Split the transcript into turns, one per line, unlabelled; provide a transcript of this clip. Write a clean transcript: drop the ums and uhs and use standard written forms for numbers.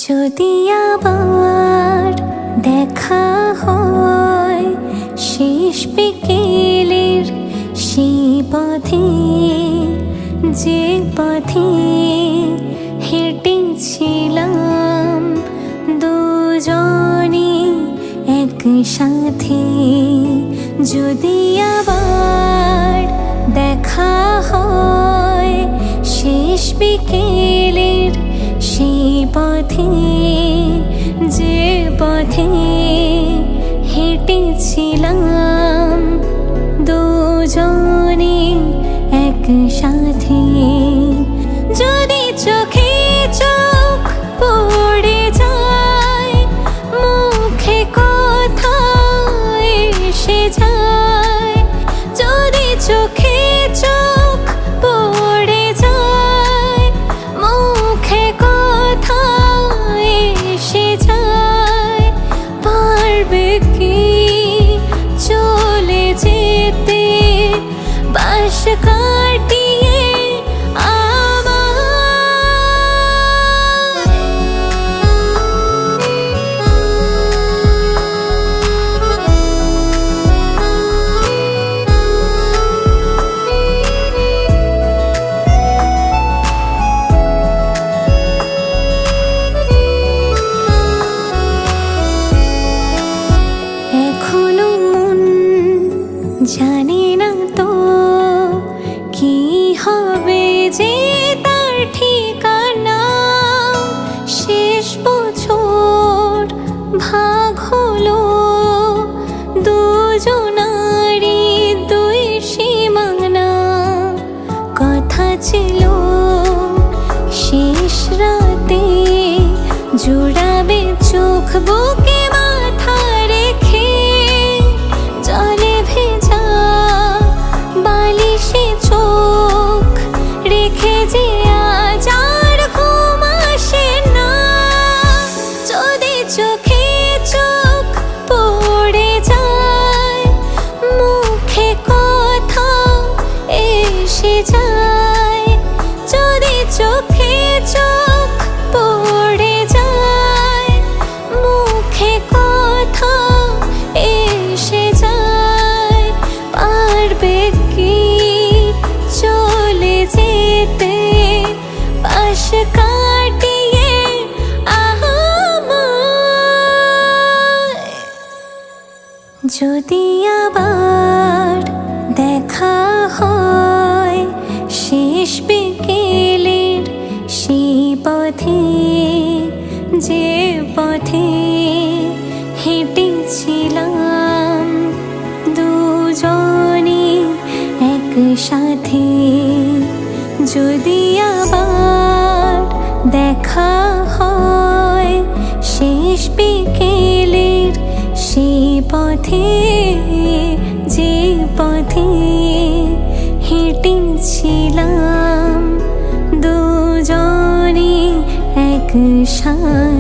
যদি আবার দেখা হয় শেষ বিকেলের সেই পথে, যে পথে হেঁটেছিলাম দুজনে একসাথে, যদি আবার দেখা হয় শেষ বিকেলের সেই পথে, যে পথে হেঁটেছিলাম দুজনে একসাথে, যদি চোখে চোখ পড়ে যায়, মুখে কথা এসে যায়, যদি চোখে চোখ পড়ে যায়, মুখে কথা এসে যায়, পারবে কি চলে যেতে বাস কাটিয়ে এখনো মন জানে না তো কি হবে যে তার ঠিকানা, শেষ বছর ভাগ হলো দুজনারই দুই সীমানা, কথা ছিল শেষ রাতে জুড়াবে চোখ বুকে মাথা রেখে, জলে ভেজা বালিশে চোখ রেখে যে আজ আর ঘুম আসে না, যদি চোখে চোখ পড়ে যায়, মুখে কথা এসে যায়, যদি চোখে চোখ পড়ে যায়, মুখে কথা এসে যায়, পারবে কি চলে যেতে পাশ কাটিয়ে আমায়, যদি আবার দেখা হয় শেষ বিকেলের সেই পথে, যে পথে হেঁটেছিলাম দুজনে একসাথে, যদি আবার দেখা হয় শেষ বিকেলের সেই পথে, যে পথে হেঁটেছিলাম দুজনে একসাথে।